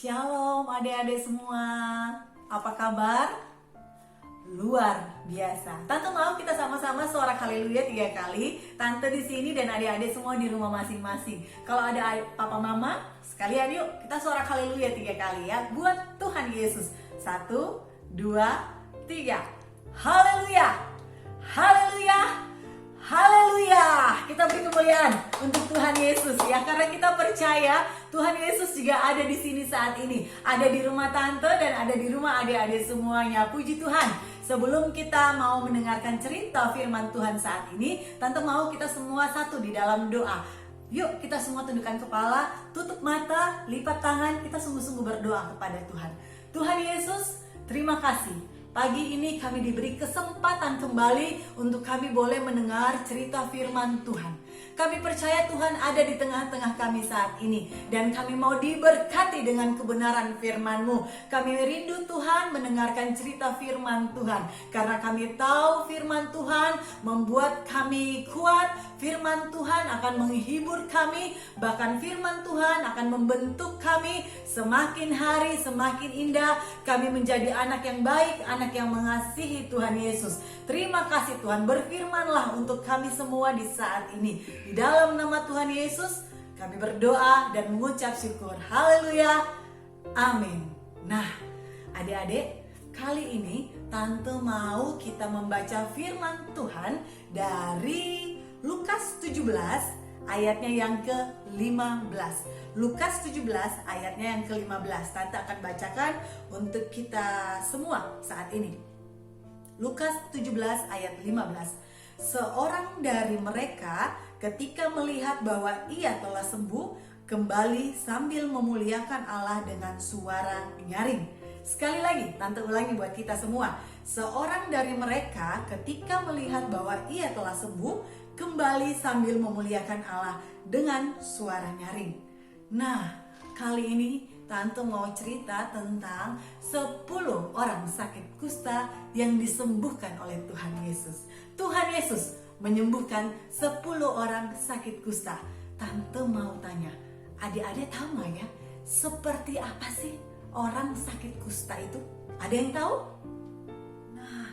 Shalom adik-adik semua, apa kabar? Luar biasa. Tante mau kita sama-sama sorak haleluya 3 kali. Tante di sini dan adik-adik semua di rumah masing-masing. Kalau ada papa mama, sekalian yuk kita sorak haleluya 3 kali ya. Buat Tuhan Yesus. 1, 2, 3. Haleluya. Haleluya. Haleluya. Kita beri kemuliaan untuk Tuhan Yesus ya, karena kita percaya Tuhan Yesus juga ada di sini saat ini. Ada di rumah tante dan ada di rumah adik-adik semuanya. Puji Tuhan. Sebelum kita mau mendengarkan cerita firman Tuhan saat ini, tante mau kita semua satu di dalam doa. Yuk kita semua tundukkan kepala, tutup mata, lipat tangan, kita sungguh-sungguh berdoa kepada Tuhan. Tuhan Yesus, terima kasih. Pagi ini kami diberi kesempatan kembali untuk kami boleh mendengar cerita firman Tuhan. Kami percaya Tuhan ada di tengah-tengah kami saat ini. Dan kami mau diberkati dengan kebenaran firman-Mu. Kami rindu Tuhan mendengarkan cerita firman Tuhan. Karena kami tahu firman Tuhan membuat kami kuat. Firman Tuhan akan menghibur kami. Bahkan firman Tuhan akan membentuk kami. Semakin hari semakin indah. Kami menjadi anak yang baik, anak yang mengasihi Tuhan Yesus. Terima kasih Tuhan, berfirmanlah untuk kami semua di saat ini. Di dalam nama Tuhan Yesus kami berdoa dan mengucap syukur. Haleluya. Amin. Nah, adik-adik, kali ini tante mau kita membaca firman Tuhan dari Lukas 17 ayatnya yang ke-15. Lukas 17 ayatnya yang ke-15. Tante akan bacakan untuk kita semua saat ini. Lukas 17 ayat 15. Seorang dari mereka ketika melihat bahwa ia telah sembuh, kembali sambil memuliakan Allah dengan suara nyaring. Sekali lagi, tante ulangi buat kita semua. Seorang dari mereka ketika melihat bahwa ia telah sembuh, kembali sambil memuliakan Allah dengan suara nyaring. Nah, kali ini tante mau cerita tentang 10 orang sakit kusta yang disembuhkan oleh Tuhan Yesus. Tuhan Yesus menyembuhkan 10 orang sakit kusta. Tante mau tanya, adik-adik tahu nggak ya, seperti apa sih orang sakit kusta itu? Ada yang tahu? Nah,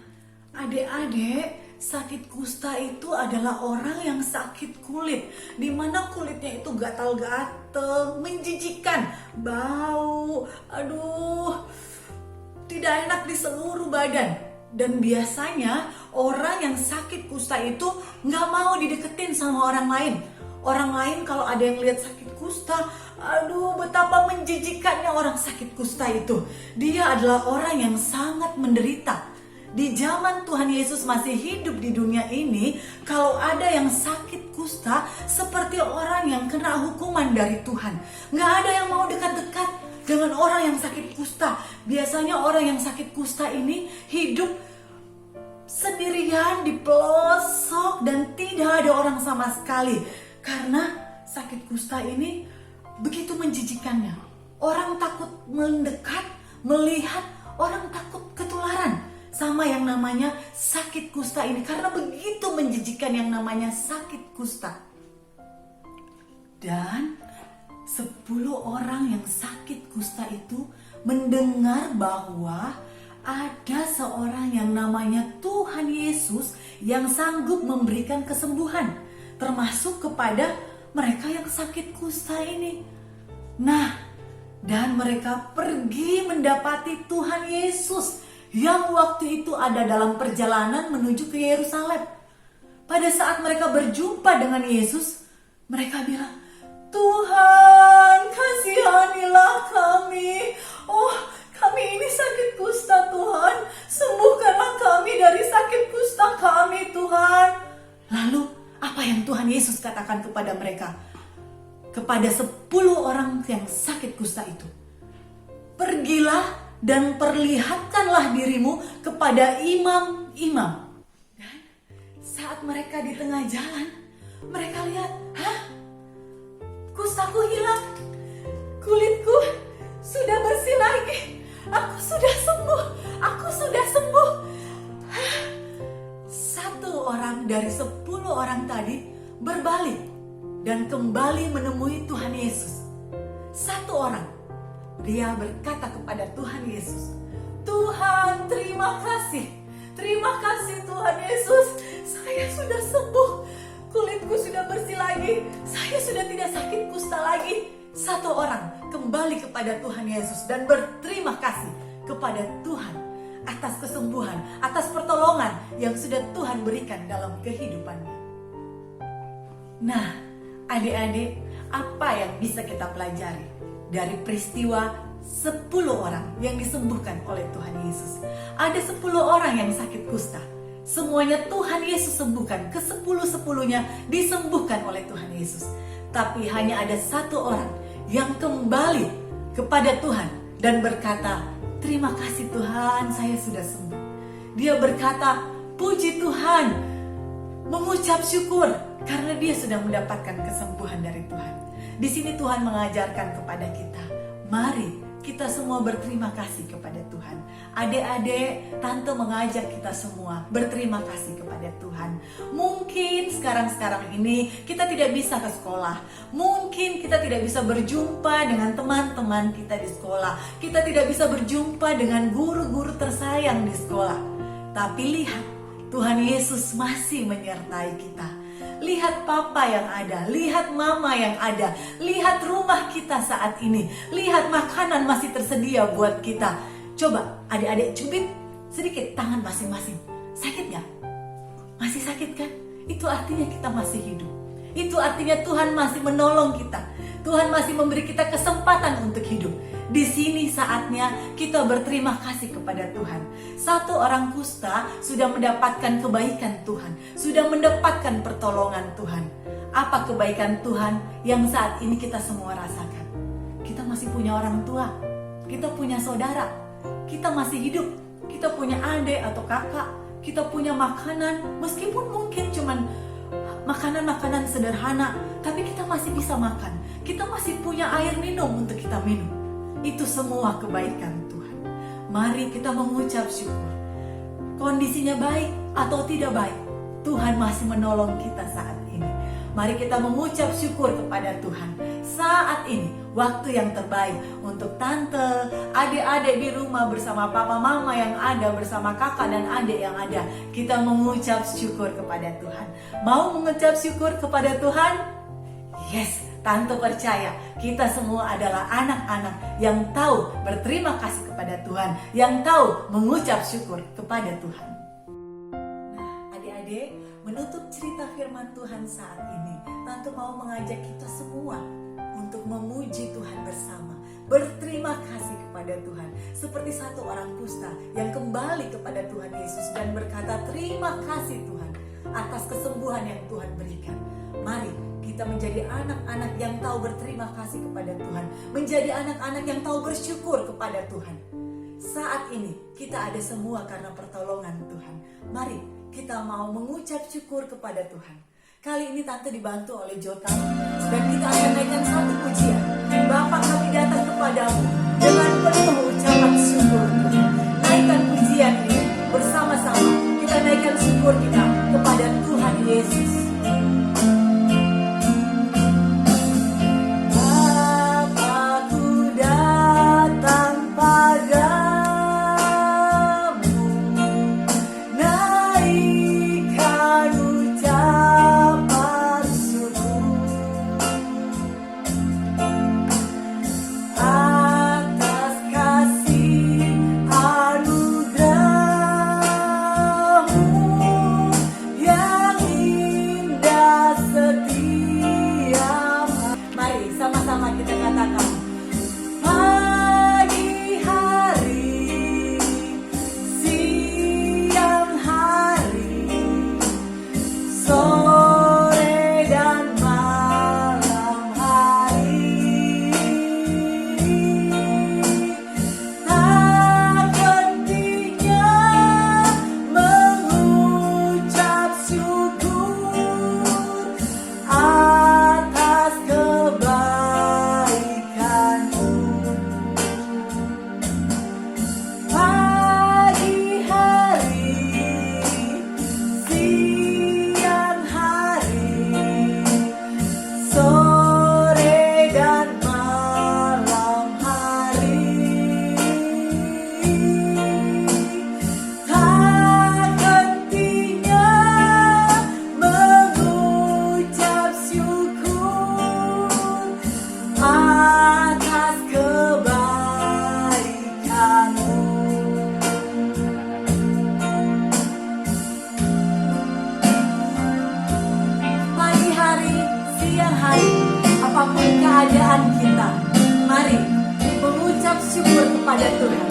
adik-adik, sakit kusta itu adalah orang yang sakit kulit, dimana kulitnya itu gatal-gatal, menjijikan, bau, aduh, tidak enak di seluruh badan. Dan biasanya orang yang sakit kusta itu nggak mau dideketin sama orang lain. Orang lain kalau ada yang lihat sakit kusta, aduh betapa menjijikannya orang sakit kusta itu. Dia adalah orang yang sangat menderita. Di zaman Tuhan Yesus masih hidup di dunia ini, kalau ada yang sakit kusta seperti orang yang kena hukuman dari Tuhan. Nggak ada yang mau dekat-dekat dengan orang yang sakit kusta. Biasanya orang yang sakit kusta ini hidup sendirian di pelosok dan tidak ada orang sama sekali. Karena sakit kusta ini begitu menjijikannya. Orang takut mendekat, melihat, orang takut ketularan sama yang namanya sakit kusta ini, karena begitu menjijikan yang namanya sakit kusta. Dan 10 orang yang sakit kusta itu mendengar bahwa ada seorang yang namanya Tuhan Yesus yang sanggup memberikan kesembuhan, termasuk kepada mereka yang sakit kusta ini. Nah, dan mereka pergi mendapati Tuhan Yesus yang waktu itu ada dalam perjalanan menuju ke Yerusalem. Pada saat mereka berjumpa dengan Yesus, mereka bilang, Tuhan, kasihanilah kami. Oh, kami ini sakit kusta Tuhan. Sembuhkanlah kami dari sakit kusta kami Tuhan. Lalu, apa yang Tuhan Yesus katakan kepada mereka? Kepada 10 orang yang sakit kusta itu. Pergilah dan perlihatkanlah dirimu kepada imam-imam. Dan saat mereka di tengah jalan, mereka lihat, kustaku hilang, kulitku sudah bersih lagi, aku sudah sembuh, aku sudah sembuh. Satu orang dari 10 orang tadi berbalik dan kembali menemui Tuhan Yesus. Satu orang. dia berkata kepada Tuhan Yesus, "Tuhan, terima kasih. Terima kasih Tuhan Yesus. Saya sudah sembuh. Kulitku sudah bersih lagi. Saya sudah tidak sakit kusta lagi." Satu orang kembali kepada Tuhan Yesus dan berterima kasih kepada Tuhan atas kesembuhan, atas pertolongan yang sudah Tuhan berikan dalam kehidupannya. Nah, adik-adik, apa yang bisa kita pelajari dari peristiwa 10 orang yang disembuhkan oleh Tuhan Yesus? Ada 10 orang yang sakit kusta. Semuanya Tuhan Yesus sembuhkan. Ke-10-10-nya disembuhkan oleh Tuhan Yesus. Tapi hanya ada satu orang yang kembali kepada Tuhan dan berkata, "Terima kasih Tuhan, saya sudah sembuh." Dia berkata, "Puji Tuhan," mengucap syukur karena dia sudah mendapatkan kesembuhan dari Tuhan. Di sini Tuhan mengajarkan kepada kita, mari kita semua berterima kasih kepada Tuhan. Adik-adik, tante mengajak kita semua berterima kasih kepada Tuhan. Mungkin sekarang ini kita tidak bisa ke sekolah. Mungkin kita tidak bisa berjumpa dengan teman-teman kita di sekolah. Kita tidak bisa berjumpa dengan guru-guru tersayang di sekolah. Tapi lihat, Tuhan Yesus masih menyertai kita. Lihat papa yang ada, lihat mama yang ada, lihat rumah kita saat ini, lihat makanan masih tersedia buat kita. Coba adik-adik cubit sedikit tangan masing-masing. Sakit gak? Masih sakit kan? Itu artinya kita masih hidup. Itu artinya Tuhan masih menolong kita. Tuhan masih memberi kita kesempatan untuk hidup. Di sini saatnya kita berterima kasih kepada Tuhan. Satu orang kusta sudah mendapatkan kebaikan Tuhan, sudah mendapatkan pertolongan Tuhan. Apa kebaikan Tuhan yang saat ini kita semua rasakan? Kita masih punya orang tua, kita punya saudara, kita masih hidup, kita punya adik atau kakak, kita punya makanan, meskipun mungkin cuman makanan-makanan sederhana, tapi kita masih bisa makan. Kita masih punya air minum untuk kita minum. Itu semua kebaikan Tuhan. Mari kita mengucap syukur. Kondisinya baik atau tidak baik, Tuhan masih menolong kita saat ini. Mari kita mengucap syukur kepada Tuhan. Saat ini waktu yang terbaik untuk tante, adik-adik di rumah bersama papa mama yang ada, bersama kakak dan adik yang ada. Kita mengucap syukur kepada Tuhan. Mau mengucap syukur kepada Tuhan? Yes, tante percaya kita semua adalah anak-anak yang tahu berterima kasih kepada Tuhan, yang tahu mengucap syukur kepada Tuhan. Nah, adik-adik, menutup cerita firman Tuhan saat ini, tante mau mengajak kita semua untuk memuji Tuhan bersama, berterima kasih kepada Tuhan. Seperti satu orang kusta yang kembali kepada Tuhan Yesus dan berkata, "Terima kasih Tuhan atas kesembuhan yang Tuhan berikan." Mari kita menjadi anak-anak yang tahu berterima kasih kepada Tuhan, menjadi anak-anak yang tahu bersyukur kepada Tuhan. Saat ini kita ada semua karena pertolongan Tuhan. Mari kita mau mengucap syukur kepada Tuhan. Kali ini tante dibantu oleh Jota dan kita akan naikkan satu pujian. Bapa, kami datang kepadamu dengan penuh ucapan syukur. Naikkan pujian ini bersama-sama. Kita naikkan syukur kita kepada Tuhan Yesus. I kepada Tuhan.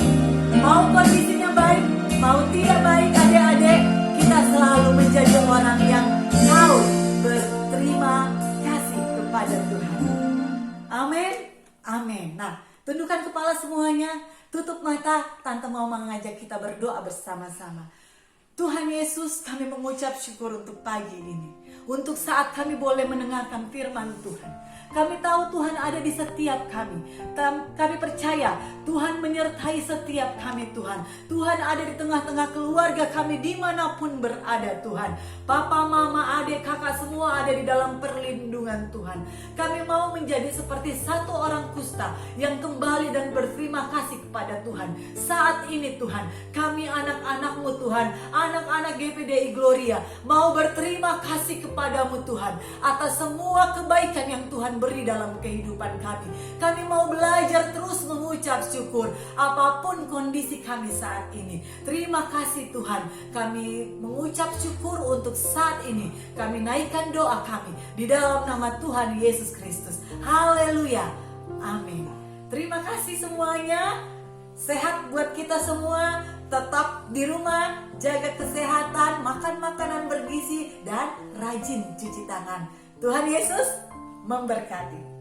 Mau kondisinya baik, mau tidak baik adik-adik, kita selalu menjadi orang yang tahu berterima kasih kepada Tuhan. Amin, amin. Nah, tundukkan kepala semuanya, tutup mata. Tante mau mengajak kita berdoa bersama-sama. Tuhan Yesus, kami mengucap syukur untuk pagi ini, untuk saat kami boleh mendengarkan firman Tuhan. Kami tahu Tuhan ada di setiap kami. Kami percaya Tuhan menyertai setiap kami Tuhan. Tuhan ada di tengah-tengah keluarga kami dimanapun berada Tuhan. Papa, mama, adik, kakak semua ada di dalam perlindungan Tuhan. Kami mau menjadi seperti satu orang kusta yang kembali dan berterima kasih kepada Tuhan. Saat ini Tuhan, kami anak-anak-Mu Tuhan, anak-anak GPDI Gloria, mau berterima kasih kepadamu Tuhan atas semua kebaikan yang Tuhan beri dalam kehidupan kami. Kami mau belajar terus mengucap syukur apapun kondisi kami saat ini. Terima kasih Tuhan, kami mengucap syukur untuk saat ini. Kami naikkan doa kami di dalam nama Tuhan Yesus Kristus. Haleluya, amin. Terima kasih semuanya. Sehat buat kita semua. Tetap di rumah, jaga kesehatan, makan makanan bergizi, dan rajin cuci tangan. Tuhan Yesus memberkati.